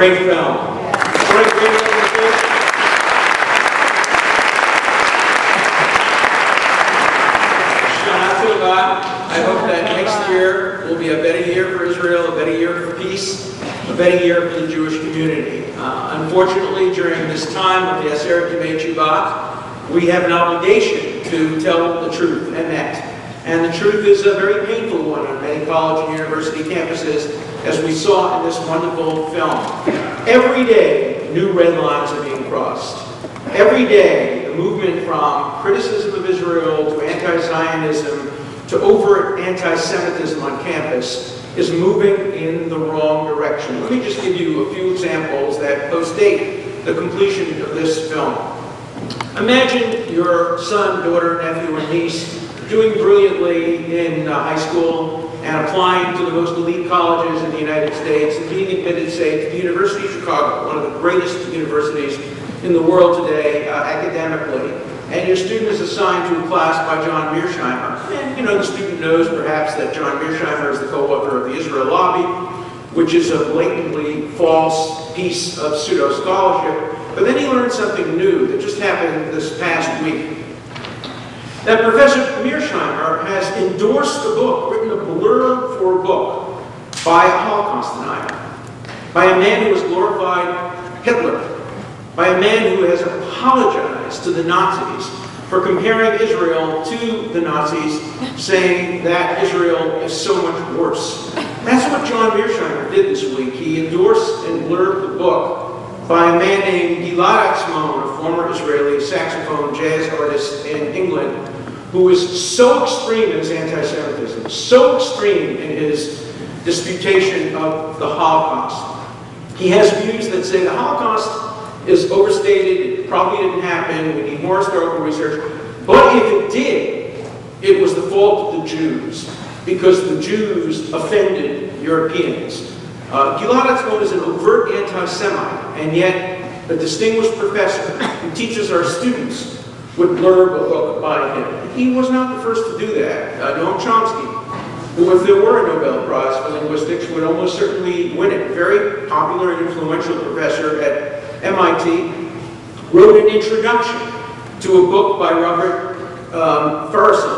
great film. I hope that next year will be a better year for Israel, a better year for peace, a better year for the Jewish community. Unfortunately, during this time of the Aseret Yemei Shabbat, we have an obligation to tell the truth, emet. And the truth is a very painful one on many college and university campuses, as we saw in this wonderful film. Every day, new red lines are being crossed. Every day, the movement from criticism of Israel to anti-Zionism to overt anti-Semitism on campus is moving in the wrong direction. Let me just give you a few examples that post-date the completion of this film. Imagine your son, daughter, nephew, or niece doing brilliantly in high school and applying to the most elite colleges in the United States and being admitted, say, to the University of Chicago, one of the greatest universities in the world today academically. And your student is assigned to a class by John Mearsheimer. And, you know, the student knows perhaps that John Mearsheimer is the co-author of the Israel Lobby, which is a blatantly false piece of pseudo-scholarship. But then he learned something new that just happened this past week. That Professor Mearsheimer has endorsed a book, written a blurb for a book, by a Holocaust denier, by a man who has glorified Hitler, by a man who has apologized to the Nazis for comparing Israel to the Nazis, saying that Israel is so much worse. That's what John Mearsheimer did this week. He endorsed and blurbed the book by a man named Gilad Atzmon, a former Israeli saxophone jazz artist in England, who is so extreme in his anti-Semitism, so extreme in his disputation of the Holocaust. He has views that say the Holocaust is overstated, it probably didn't happen, we need more historical research. But if it did, it was the fault of the Jews, because the Jews offended Europeans. Gilad Atzmon is an overt anti-Semite, and yet a distinguished professor who teaches our students would blurb a book by him. He was not the first to do that. Noam Chomsky, who, if there were a Nobel Prize for linguistics, would almost certainly win it. Very popular and influential professor at MIT, wrote an introduction to a book by Robert Farrason,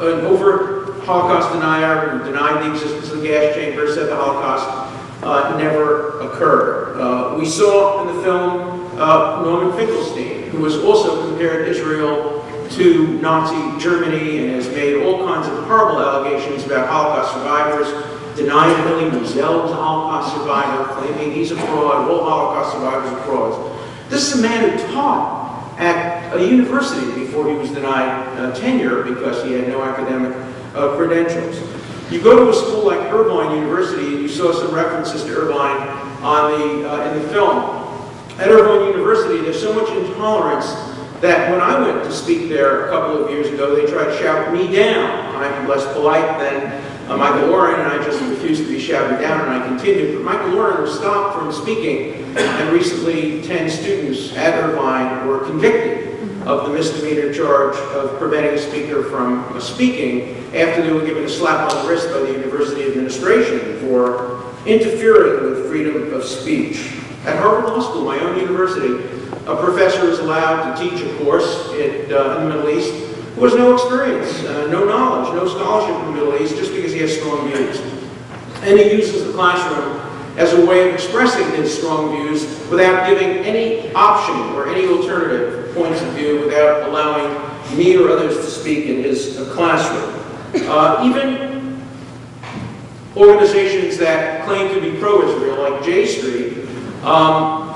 an overt Holocaust denier who denied the existence of the gas chamber, said the Holocaust never occurred. We saw in the film Norman Finkelstein, who has also compared Israel to Nazi Germany and has made all kinds of horrible allegations about Holocaust survivors, denying Elie Wiesel was a Holocaust survivor, claiming he's a fraud, all Holocaust survivors are frauds. This is a man who taught at a university before he was denied tenure because he had no academic credentials. You go to a school like Irvine University, and you saw some references to Irvine in the film. At Irvine University, there's so much intolerance that when I went to speak there a couple of years ago, they tried to shout me down. I'm less polite than Michael Oren, and I just refused to be shouted down, and I continued. But Michael Oren was stopped from speaking, and recently 10 students at Irvine were convicted of the misdemeanor charge of preventing a speaker from speaking after they were given a slap on the wrist by the university administration for interfering with freedom of speech. At Harvard Law School, my own university, a professor is allowed to teach a course in the Middle East who has no experience, no knowledge, no scholarship in the Middle East, just because he has strong views. And he uses the classroom as a way of expressing his strong views without giving any option or any alternative points of view, without allowing me or others to speak in his classroom. Even organizations that claim to be pro-Israel, like J Street,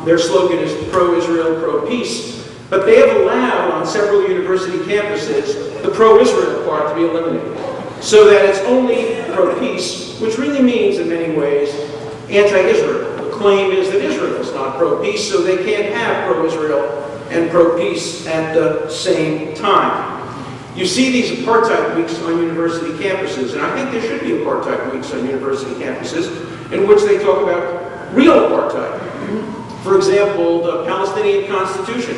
their slogan is pro-Israel, pro-peace, but they have allowed on several university campuses the pro-Israel part to be eliminated, so that it's only pro-peace, which really means in many ways anti-Israel. The claim is that Israel is not pro-peace, so they can't have pro-Israel and pro-peace at the same time. You see these apartheid weeks on university campuses, and I think there should be apartheid weeks on university campuses in which they talk about real apartheid. For example, the Palestinian Constitution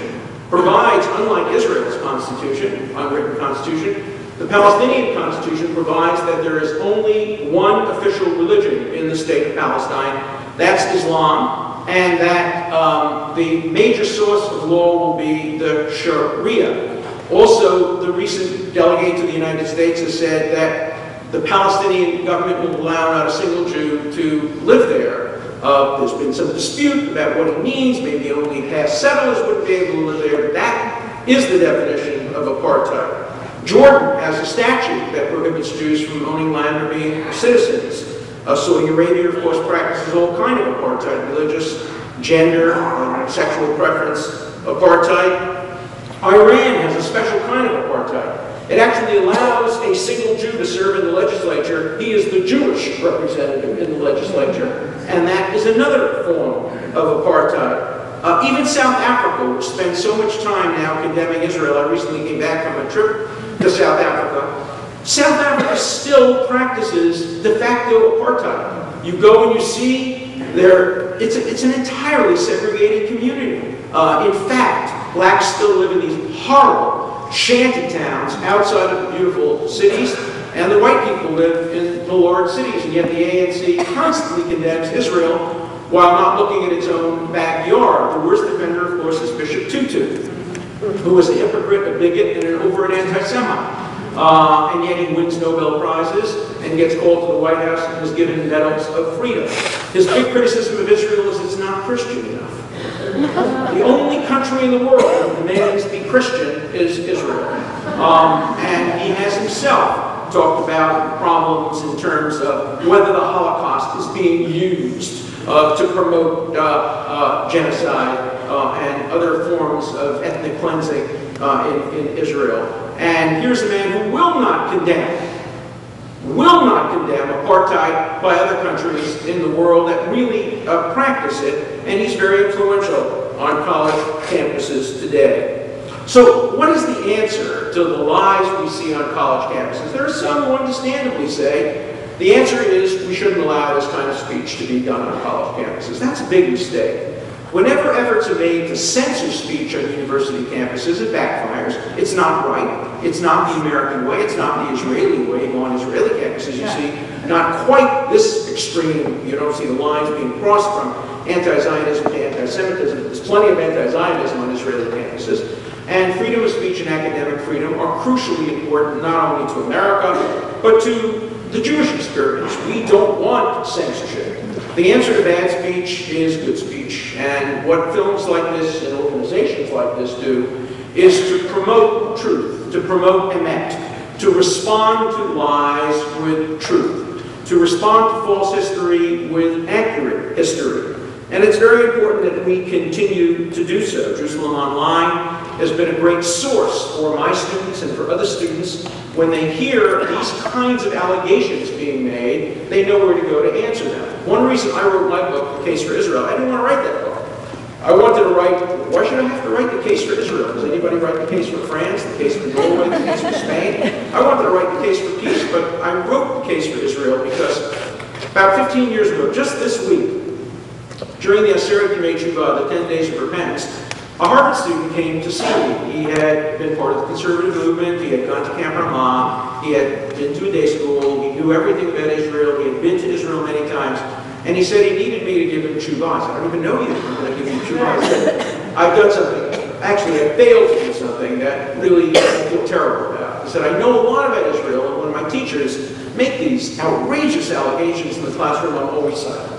provides, unlike Israel's constitution, unwritten constitution, the Palestinian Constitution provides that there is only one official religion in the state of Palestine. That's Islam, and that the major source of law will be the Sharia. Also, the recent delegate to the United States has said that the Palestinian government will allow not a single Jew to live there. There's been some dispute about what it means. Maybe only past settlers would be able to live there, but that is the definition of apartheid. Jordan has a statute that prohibits Jews from owning land or being citizens. Saudi Arabia, of course, practices all kind of apartheid, religious, gender, sexual preference apartheid. Iran has a special kind of apartheid. It actually allows a single Jew to serve in the legislature. He is the Jewish representative in the legislature, and that is another form of apartheid. Even South Africa, which spends so much time now condemning Israel. I recently came back from a trip to South Africa. South Africa still practices de facto apartheid. You go and you see it's an entirely segregated community. In fact, blacks still live in these horrible shanty towns outside of the beautiful cities, and the white people live in the large cities, and yet the ANC constantly condemns Israel while not looking at its own backyard. The worst offender, of course, is Bishop Tutu, who is a hypocrite, a bigot, and an overt anti-Semite. And yet he wins Nobel Prizes and gets called to the White House and is given medals of freedom. His big criticism of Israel is it's not Christian enough. The only country in the world that demands to be Christian is Israel. And he has himself talked about problems in terms of whether the Holocaust is being used to promote genocide and other forms of ethnic cleansing in Israel. And here's a man who will not condemn apartheid by other countries in the world that really practice it, and he's very influential on college campuses today. So what is the answer to the lies we see on college campuses? There are some who understandably say the answer is we shouldn't allow this kind of speech to be done on college campuses. That's a big mistake. Whenever efforts are made to censor speech on university campuses, it backfires. It's not right. It's not the American way. It's not the Israeli way. You go on Israeli campuses, you see not quite this extreme. You don't see the lines being crossed from anti-Zionism to anti-Semitism. There's plenty of anti-Zionism on Israeli campuses. And freedom of speech and academic freedom are crucially important not only to America, but to the Jewish experience. We don't want censorship. The answer to bad speech is good speech. And what films like this and organizations like this do is to promote truth, to promote emet, to respond to lies with truth, to respond to false history with accurate history. And it's very important that we continue to do so. Jerusalem Online has been a great source for my students and for other students. When they hear these kinds of allegations being made, they know where to go to answer them. One reason I wrote my book, The Case for Israel, I didn't want to write that book. I wanted to write, why should I have to write the case for Israel? Does anybody write the case for France, the case for Norway, the case for Spain? I wanted to write the case for peace, but I wrote the case for Israel because about 15 years ago, just this week, during the Aseret Yemei Teshuvah, the 10 days of repentance, a Harvard student came to see me. He had been part of the conservative movement. He had gone to Camp Ramah. He had been to a day school. He knew everything about Israel. He had been to Israel many times. And he said he needed me to give him teshuvah. I said, I don't even know you. I'm going to give you teshuvah. I said, I've done something. Actually, I failed to do something that really I feel terrible about. He said, I know a lot about Israel, and when my teachers make these outrageous allegations in the classroom, I'm always silent.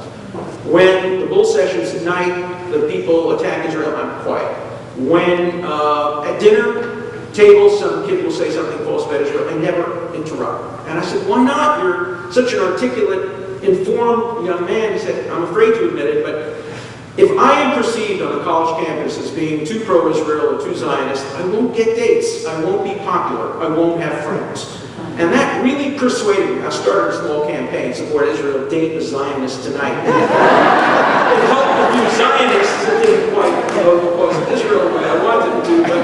When the bull sessions at night, the people attack Israel, I'm quiet. When at dinner table, some kid will say something false about Israel, I never interrupt. And I said, why not? You're such an articulate, informed young man. He said, I'm afraid to admit it, but if I am perceived on a college campus as being too pro-Israel or too Zionist, I won't get dates. I won't be popular. I won't have friends. And that really persuaded me. I started a small campaign, Support Israel, Date the Zionists Tonight. It helped a few Zionists that didn't quite oppose Israel the way I wanted to, but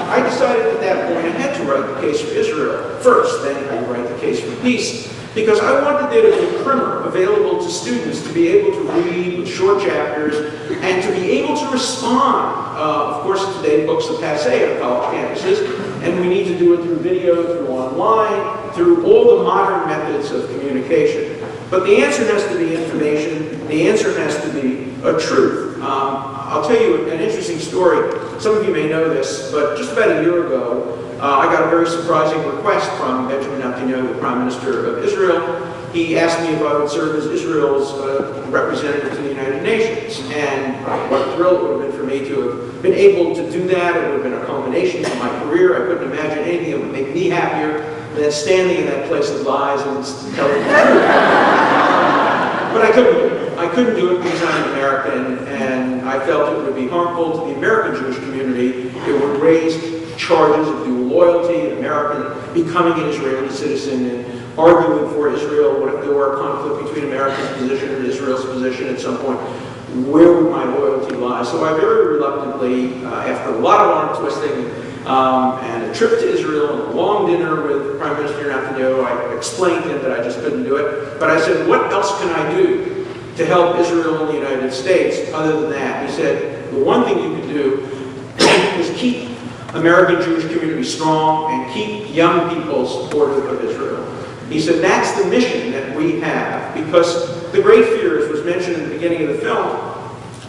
I decided at that point I had to write the case for Israel first, then I'd write the case for peace, because I wanted there to be a primer available to students to be able to read with short chapters and to be able to respond. Of course, today books are passé on college campuses, and we need to do it through video, through online, through all the modern methods of communication. But the answer has to be information. The answer has to be a truth. I'll tell you an interesting story. Some of you may know this, but just about a year ago, I got a very surprising request from Benjamin Netanyahu, the Prime Minister of Israel. He asked me if I would serve as Israel's representative to the United Nations. And what a thrill it would have been for me to have been able to do that. It would have been a culmination of my career. I couldn't imagine anything that would make me happier than standing in that place of lies and telling the truth. But I couldn't do it. I couldn't do it because I'm American, and I felt it would be harmful to the American Jewish community. It would raise charges of dual loyalty, an American becoming an Israeli citizen and arguing for Israel. What if there were a conflict between America's position and Israel's position at some point? Where would my loyalty lie? So I very reluctantly, after a lot of arm twisting and a trip to Israel and a long dinner with Prime Minister Netanyahu, I explained to him that I just couldn't do it. But I said, what else can I do to help Israel and the United States other than that? He said, the one thing you can do is keep American Jewish community strong and keep young people supportive of Israel. He said, that's the mission that we have, because the great fear, as was mentioned in the beginning of the film,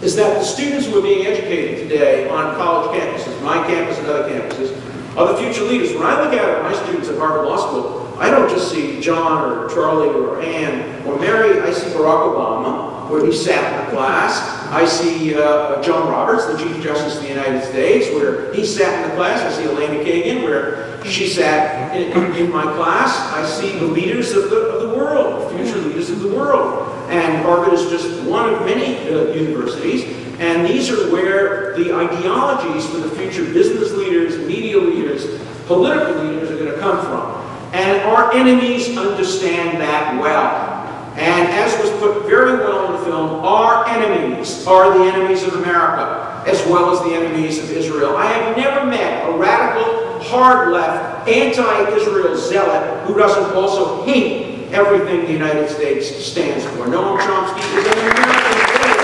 is that the students who are being educated today on college campuses, my campus and other campuses, are the future leaders. When I look at my students at Harvard Law School, I don't just see John or Charlie or Ann or Mary, I see Barack Obama, where he sat in the class. I see John Roberts, the Chief Justice of the United States, where he sat in the class. I see Elena Kagan, where she sat in my class. I see the leaders of the world, the future leaders of the world. And Harvard is just one of many universities. And these are where the ideologies for the future business leaders, media leaders, political leaders are going to come from. And our enemies understand that well. And as was put very well in the film, our enemies are the enemies of America, as well as the enemies of Israel. I have never met a radical, hard-left, anti-Israel zealot who doesn't also hate everything the United States stands for. Noam Chomsky is an American hero.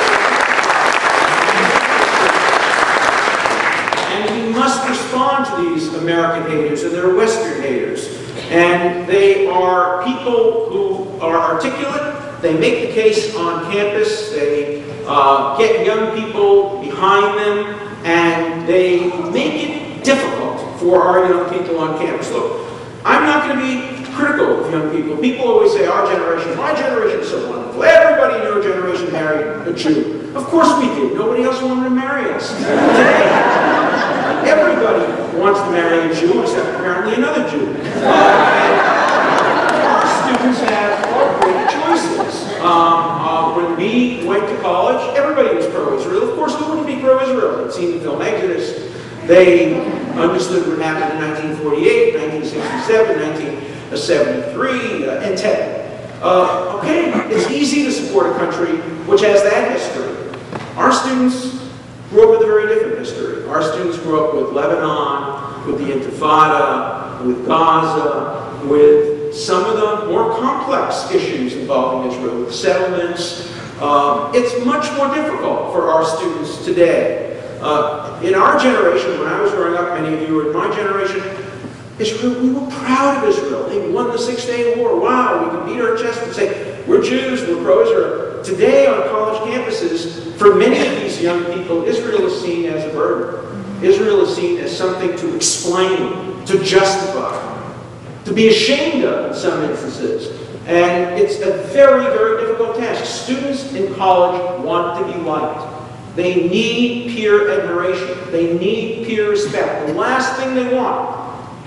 And we must respond to these American haters, and they're Western haters. And they are people who are articulate. They make the case on campus. They get young people behind them, and they make it difficult for our young people on campus. Look, I'm not going to be critical of young people. People always say, our generation, my generation is so wonderful. Everybody in your generation married a Jew. Of course we did. Nobody else wanted to marry us. Today, everybody wants to marry a Jew, except apparently another Jew. Our students have all great choices. When we went to college, everybody was pro-Israel. Of course, who wouldn't be pro-Israel? They'd seen the film Exodus. They understood what happened in 1948, 1967, 1973, Entebbe. Okay, it's easy to support a country which has that history. Our students grew up with a very different history. Our students grew up with Lebanon, with the Intifada, with Gaza, with some of the more complex issues involving Israel, with settlements. It's much more difficult for our students today. In our generation, when I was growing up, many of you were in my generation, Israel, we were proud of Israel. They won the Six-Day War. Wow, we could beat our chest and say, we're Jews, we're pro-Israel. Today on college campuses, for many of these young people, Israel is seen as a burden. Israel is seen as something to explain, to justify, to be ashamed of in some instances. And it's a very, very difficult task. Students in college want to be liked. They need peer admiration. They need peer respect. The last thing they want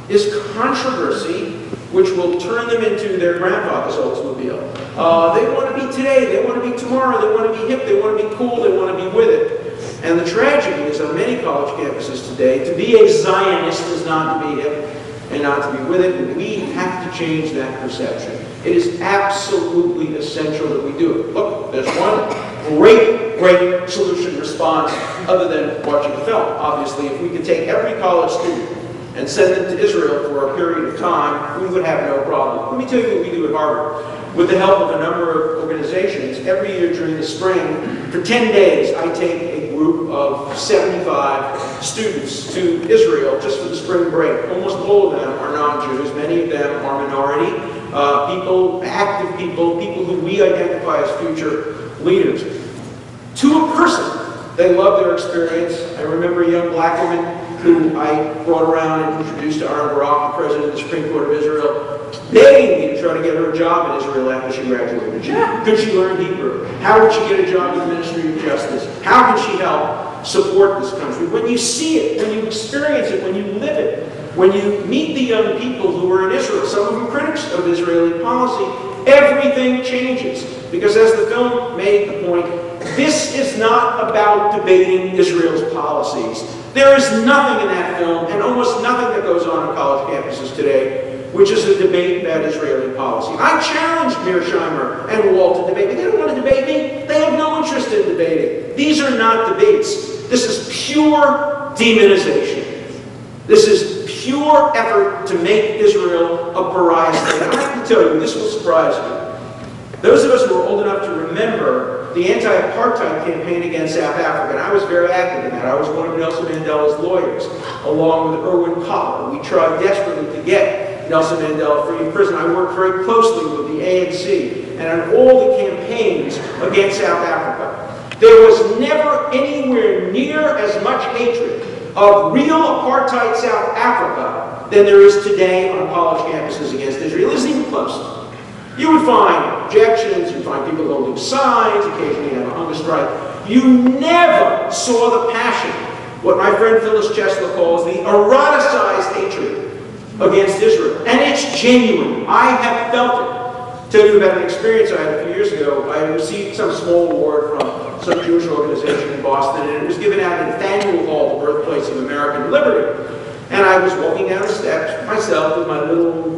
is controversy, which will turn them into their grandfather's Oldsmobile. They want to be today, they want to be tomorrow, they want to be hip, they want to be cool, they want to be with it. And the tragedy is on many college campuses today, to be a Zionist is not to be hip and not to be with it, and we have to change that perception. It is absolutely essential that we do it. Look, there's one great solution response other than watching the film. Obviously, if we could take every college student and send them to Israel for a period of time, we would have no problem. Let me tell you what we do at Harvard. With the help of a number of organizations, every year during the spring, for 10 days, I take a group of 75 students to Israel just for the spring break. Almost all of them are non-Jews. Many of them are minority. people, active people, people who we identify as future leaders. To a person, they love their experience. I remember a young black woman who I brought around and introduced to Aaron Barak, the president of the Supreme Court of Israel, begging me to try to get her a job in Israel after she graduated. Could she learn Hebrew? How would she get a job in the Ministry of Justice? How can she help support this country? When you see it, when you experience it, when you live it, when you meet the young people who are in Israel, some of them critics of Israeli policy, everything changes. Because as the film made the point, this is not about debating Israel's policies. There is nothing in that film, and almost nothing that goes on college campuses today, which is a debate about Israeli policy. I challenged Mearsheimer and Wall to debate me. They don't want to debate me. They have no interest in debating. These are not debates. This is pure demonization. This is pure effort to make Israel a pariah state. I have to tell you, this will surprise you. Those of us who are old enough to remember the anti-apartheid campaign against South Africa, and I was very active in that. I was one of Nelson Mandela's lawyers, along with Irwin Collar. We tried desperately to get Nelson Mandela free of prison. I worked very closely with the ANC and on all the campaigns against South Africa. There was never anywhere near as much hatred of real apartheid South Africa than there is today on college campuses against Israel. It isn't even close. You would find objections, you'd find people holding signs, occasionally have a hunger strike. You never saw the passion, what my friend Phyllis Chesler calls the eroticized hatred against Israel. And it's genuine. I have felt it. Tell you about an experience I had a few years ago. I received some small award from some Jewish organization in Boston, and it was given out at Faneuil Hall, the birthplace of American liberty. And I was walking down the steps myself with my little,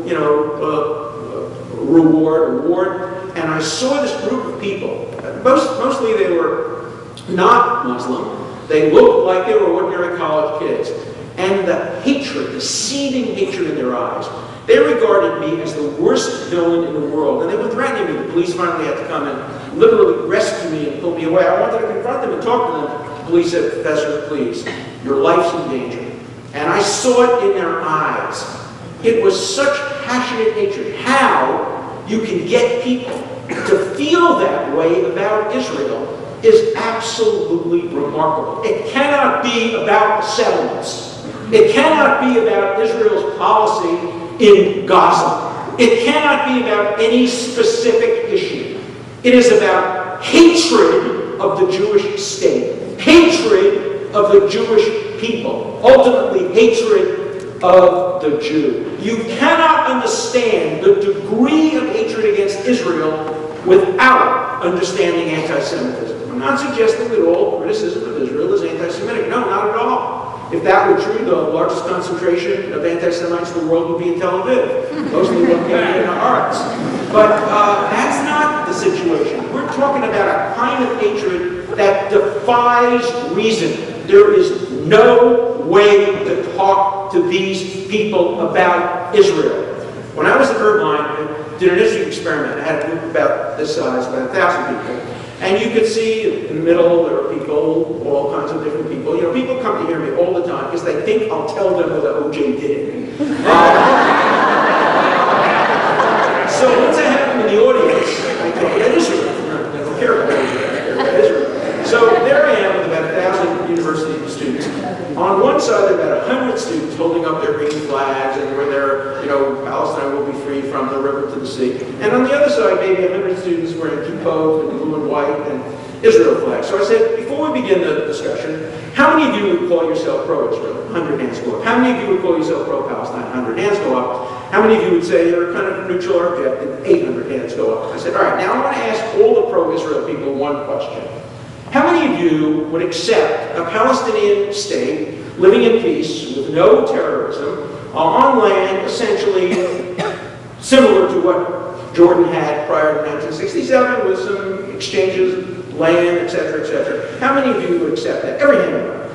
award, and I saw this group of people. Mostly they were not Muslim. They looked like they were ordinary college kids. And the hatred, the seething hatred in their eyes, they regarded me as the worst villain in the world. And they were threatening me. The police finally had to come and literally rescue me and pull me away. I wanted to confront them and talk to them. The police said, "Professor, please, your life's in danger." And I saw it in their eyes. It was such passionate hatred. How you can get people to feel that way about Israel is absolutely remarkable. It cannot be about the settlements. It cannot be about Israel's policy in Gaza. It cannot be about any specific issue. It is about hatred of the Jewish state, hatred of the Jewish people, ultimately hatred of the Jew. You cannot understand the degree of hatred against Israel without understanding anti-Semitism. I'm not suggesting that all criticism of Israel is anti-Semitic. No, not at all. If that were true, the largest concentration of anti-Semites in the world would be in Tel Aviv. Mostly located in the arts. But that's not the situation. We're talking about a kind of hatred that defies reason. There is no way to talk to these people about Israel. When I was at Irvine, I did an interesting experiment. I had a group about this size, about 1,000 people. And you could see in the middle, there are people, all kinds of different people. You know, people come to hear me all the time because they think I'll tell them what OJ did. So once I have them in the audience, I talk about Israel. They don't care about Israel. So there I am with about 1,000 university students. On one side, there are about 100 students holding up their green flags and where they're, Palestine will be free from the river to the sea. And on the other side, maybe 100 students wearing kippot and blue and white and Israel flags. So I said, before we begin the discussion, how many of you would call yourself pro-Israel? 100 hands go up. How many of you would call yourself pro-Palestine? 100 hands go up. How many of you would say you're kind of neutral or objective? 800 hands go up. I said, all right, now I want to ask all the pro-Israel people one question. How many of you would accept a Palestinian state living in peace with no terrorism on land essentially similar to what Jordan had prior to 1967 with some exchanges, land, etc., etc.? How many of you would accept that? Every hand went up.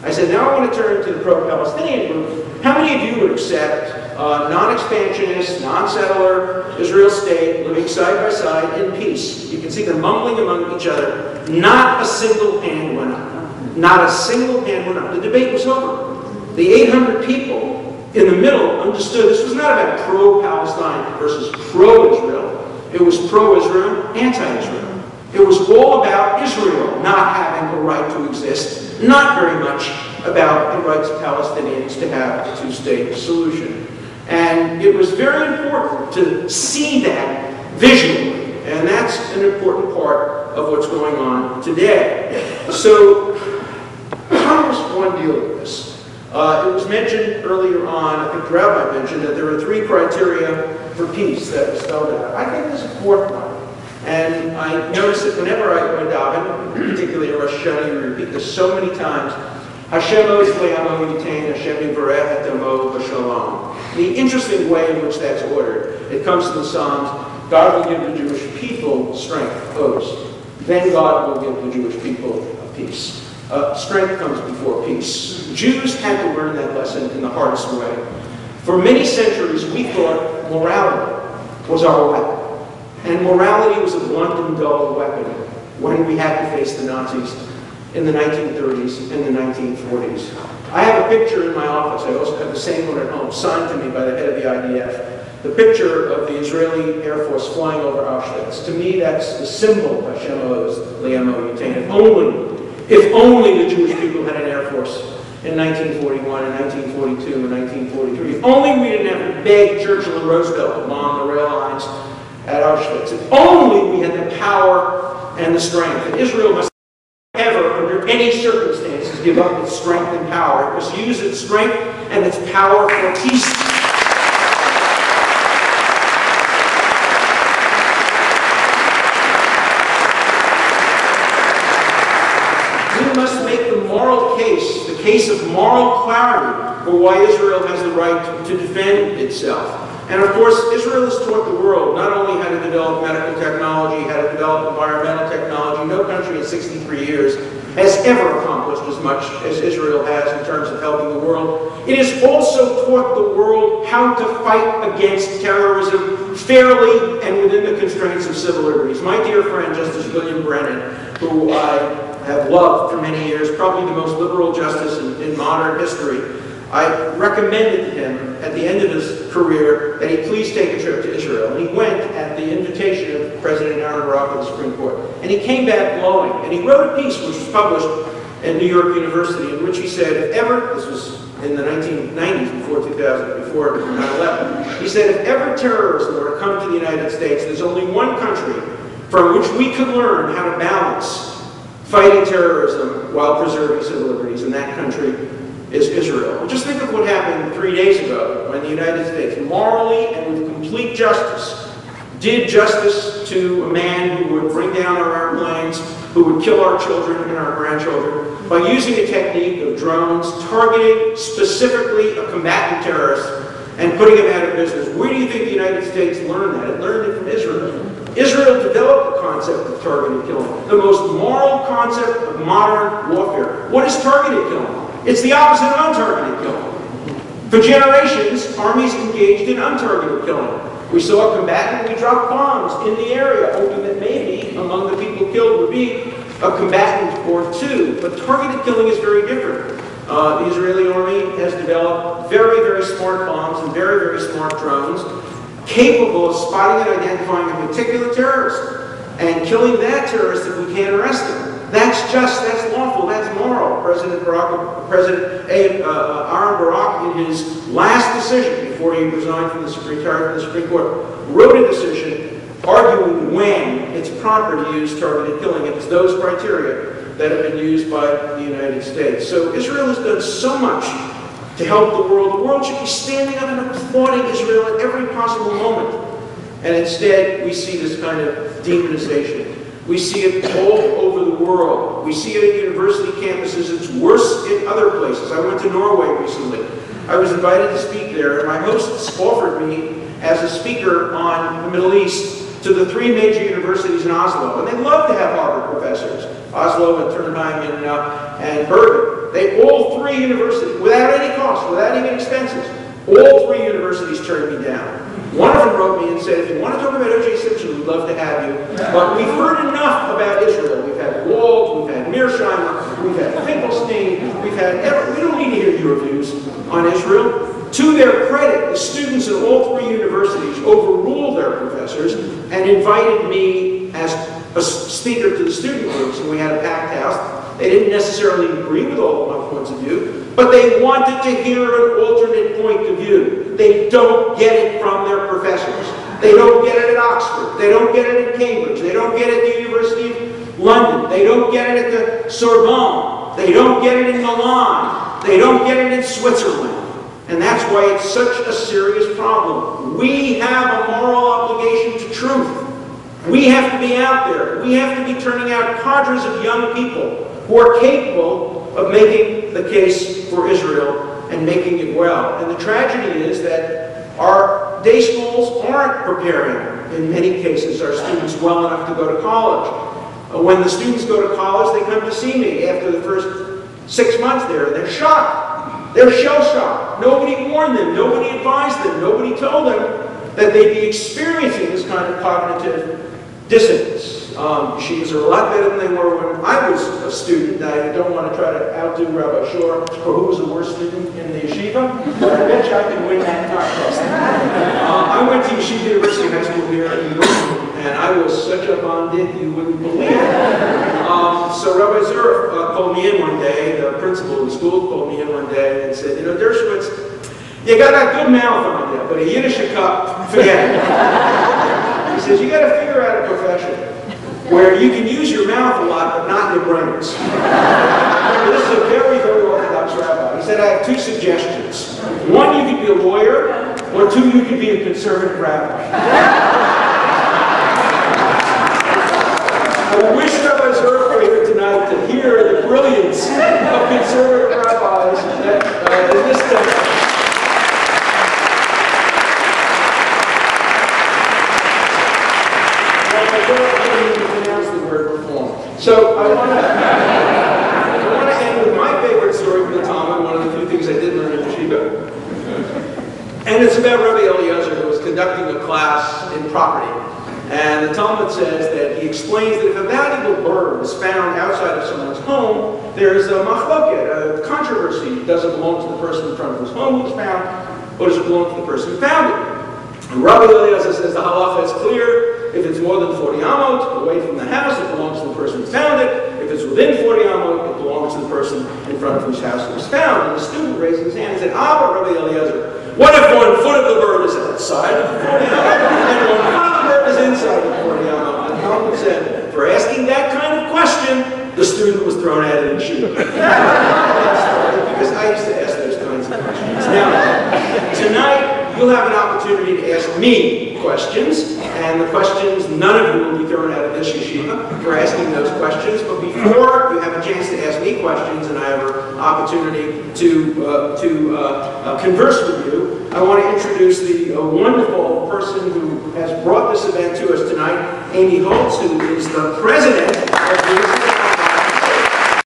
I said, now I want to turn to the pro-Palestinian group. How many of you would accept non-expansionist, non-settler Israel state living side by side in peace? You can see them mumbling among each other. Not a single hand went up. Not a single hand went up. The debate was over. The 800 people in the middle understood this was not about pro-Palestine versus pro-Israel. It was pro-Israel, anti-Israel. It was all about Israel not having the right to exist, not very much about the rights of Palestinians to have a two-state solution. And it was very important to see that visually, and that's an important part of what's going on today. So, how does one deal with this? It was mentioned earlier on, I think the rabbi mentioned, that there are 3 criteria for peace that are spelled out. I think there's a 4th one. And I notice that whenever I daven, particularly in Rosh Hashanah, you repeat this so many times, Hashem Oz Le'amo Yitain, Hashem Yivarech Et Amo B'Shalom. The interesting way in which that's ordered, it comes from the Psalms, God will give the Jewish people strength, Oz. Then God will give the Jewish people peace. Strength comes before peace. Jews had to learn that lesson in the hardest way. For many centuries, we thought morality was our weapon. And morality was a blunt and dull weapon when we had to face the Nazis in the 1930s and the 1940s. I have a picture in my office. I also have the same one at home, signed to me by the head of the IDF. The picture of the Israeli Air Force flying over Auschwitz. To me, that's the symbol of Hashem Oz Le'amo Yitain. If only the Jewish people had an Air Force in 1941 and 1942 and 1943. If only we didn't have to beg Churchill and Roosevelt to bomb the rail lines at Auschwitz. If only we had the power and the strength. And Israel must never, under any circumstances, give up its strength and power. It must use its strength and its power for peace. We must make the moral case, the case of moral clarity for why Israel has the right to defend itself. And of course, Israel has taught the world not only how to develop medical technology, how to develop environmental technology. No country in 63 years has ever accomplished as much as Israel has in terms of helping the world. It has also taught the world how to fight against terrorism fairly and within the constraints of civil liberties. My dear friend, Justice William Brennan, who I have loved for many years, probably the most liberal justice in modern history, I recommended to him at the end of his career that he please take a trip to Israel. And he went at the invitation of President Aaron Barak of the Supreme Court. And he came back glowing. And he wrote a piece which was published at New York University in which he said, if ever, this was in the 1990s, before 2000, before 9/11, he said, if ever terrorism were to come to the United States, there's only one country from which we could learn how to balance fighting terrorism while preserving civil liberties, and that country is Israel. Well, just think of what happened 3 days ago when the United States, morally and with complete justice, did justice to a man who would bring down our airplanes, who would kill our children and our grandchildren, by using a technique of drones, targeting specifically a combatant terrorist and putting him out of business. Where do you think the United States learned that? It learned it from Israel. Israel developed the concept of targeted killing, the most moral concept of modern warfare. What is targeted killing? It's the opposite of untargeted killing. For generations, armies engaged in untargeted killing. We saw a combatant, we dropped bombs in the area, hoping that maybe among the people killed would be a combatant or two. But targeted killing is very different. The Israeli army has developed very, very smart bombs and very, very smart drones, capable of spotting and identifying a particular terrorist and killing that terrorist if we can't arrest him. That's just, that's lawful, that's moral. President Aaron Barak, in his last decision before he retired from the Supreme Court, wrote a decision arguing when it's proper to use targeted killing. It's those criteria that have been used by the United States. So Israel has done so much to help the world. The world should be standing up and applauding Israel at every possible moment. And instead, we see this kind of demonization. We see it all over the world. We see it at university campuses. It's worse in other places. I went to Norway recently. I was invited to speak there, and my hosts offered me as a speaker on the Middle East to the 3 major universities in Oslo. And they love to have Harvard professors, Oslo and Trondheim and Bergen. All 3 universities, without any cost, without any expenses, all 3 universities turned me down. One of them wrote me and said, if you want to talk about O.J. Simpson, we'd love to have you. But we've heard enough about Israel. We've had Gold, we've had Mearsheimer, we've had Finkelstein, we don't need to hear your views on Israel. To their the students at all three universities overruled their professors and invited me as a speaker to the student groups, and we had a packed house. They didn't necessarily agree with all of my points of view, but they wanted to hear an alternate point of view. They don't get it from their professors. They don't get it at Oxford. They don't get it at Cambridge. They don't get it at the University of London. They don't get it at the Sorbonne. They don't get it in Milan. They don't get it in Switzerland. And that's why it's such a serious problem. We have a moral obligation to truth. We have to be out there. We have to be turning out cadres of young people who are capable of making the case for Israel and making it well. And the tragedy is that our day schools aren't preparing, in many cases, our students well enough to go to college. When the students go to college, they come to see me after the first 6 months there, and they're shocked. They're shell-shocked. Nobody warned them. Nobody advised them. Nobody told them that they'd be experiencing this kind of cognitive dissonance. Yeshivas are a lot better than they were when I was a student. I don't want to try to outdo Rabbi Shore for who was the worst student in the yeshiva, but I bet you I can win that contest. I went to Yeshiva University High School here in New York, and I was such a bandit you wouldn't believe it. So Rabbi Dore called me in one day, the principal of the school called me in one day and said, you know, Dershowitz, you got that good mouth on you, but a Yiddish cup, forget it. He says, you got to figure out a profession where you can use your mouth a lot, but not your brains. This is a very, very orthodox rabbi. He said, I have two suggestions. One, you could be a lawyer, or two, you could be a conservative rabbi. I wish Rabbi Dore were here tonight to hear the brilliance of conservative rabbis in this day. So I want to end with my favorite story from the Talmud, one of the few things I did learn in yeshiva. And it's about Rabbi Eliezer, who was conducting a class in property. And the Talmud says that he explains that if a valuable bird is found outside of someone's home, there's a machloket, a controversy. Does it belong to the person in front of whose home it was found, or does it belong to the person who found it? And Rabbi Eliezer says the halacha is clear. If it's more than 40 amot away from the house, it belongs to the person who found it. If it's within 40 amot, it belongs to the person in front of whose house it was found. And the student raised his hand and said, Abba, Rabbi Eliezer, what if 1 foot of the bird is outside of the 40 amot, and 1 foot of the bird is inside of the 40 amot? And the Talmud said, for asking that kind of question, the student was thrown out of the yeshiva. Because I used to ask those kinds of questions. Now, tonight, you'll have an opportunity to ask me questions, and the questions, none of you will be thrown out of this yeshiva for asking those questions, but before you have a chance to ask me questions and I have an opportunity to converse with you, I want to introduce the wonderful person who has brought this event to us tonight, Amy Holtz, who is the president of the